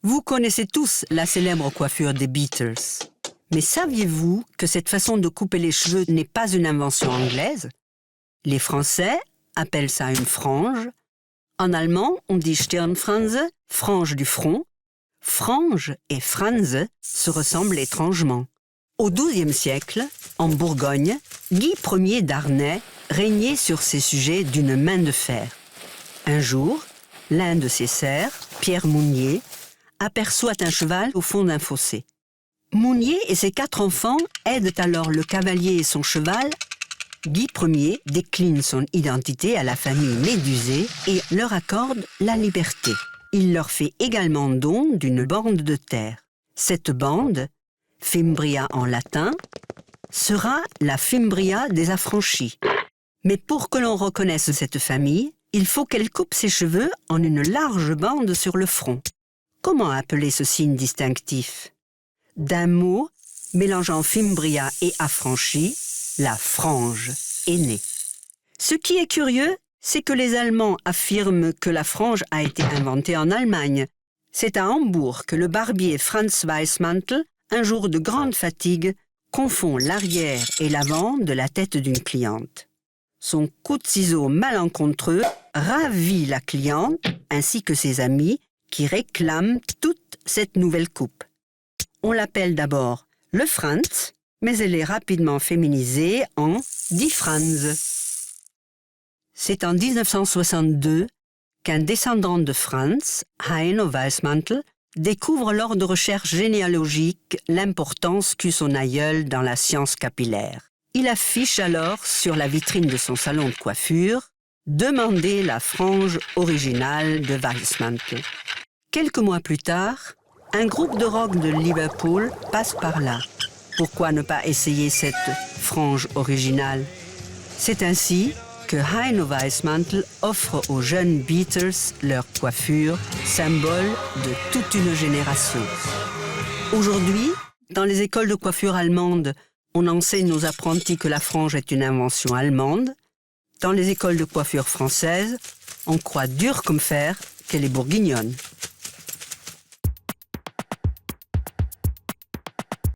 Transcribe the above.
Vous connaissez tous la célèbre coiffure des Beatles. Mais saviez-vous que cette façon de couper les cheveux n'est pas une invention anglaise? Les Français appellent ça une frange. En allemand, on dit Stirnfranse, frange du front. Frange et Franse se ressemblent étrangement. Au XIIe siècle, en Bourgogne, Guy Ier d'Arnay régnait sur ces sujets d'une main de fer. Un jour, l'un de ses serfs, Pierre Mounier, aperçoit un cheval au fond d'un fossé. Mounier et ses 4 enfants aident alors le cavalier et son cheval. Guy Ier décline son identité à la famille Médusée et leur accorde la liberté. Il leur fait également don d'une bande de terre. Cette bande, Fimbria en latin, sera la Fimbria des affranchis. Mais pour que l'on reconnaisse cette famille, il faut qu'elle coupe ses cheveux en une large bande sur le front. Comment appeler ce signe distinctif? D'un mot mélangeant Fimbria et affranchi, la frange est née. Ce qui est curieux, c'est que les Allemands affirment que la frange a été inventée en Allemagne. C'est à Hambourg que le barbier Franz Weissmantel, un jour de grande fatigue, confond l'arrière et l'avant de la tête d'une cliente. Son coup de ciseau malencontreux ravit la cliente ainsi que ses amis qui réclament toute cette nouvelle coupe. On l'appelle d'abord le Franz, mais elle est rapidement féminisée en Die Franz. C'est en 1962 qu'un descendant de Franz, Heino Weissmantel, découvre lors de recherches généalogiques l'importance qu'eut son aïeul dans la science capillaire. Il affiche alors sur la vitrine de son salon de coiffure « Demandez la frange originale de Weissmantel ». Quelques mois plus tard, un groupe de rock de Liverpool passe par là. Pourquoi ne pas essayer cette frange originale? C'est ainsi que Heino Weissmantel offre aux jeunes Beatles leur coiffure, symbole de toute une génération. Aujourd'hui, dans les écoles de coiffure allemandes, on enseigne aux apprentis que la frange est une invention allemande. Dans les écoles de coiffure françaises, on croit dur comme fer qu'elle est bourguignonne.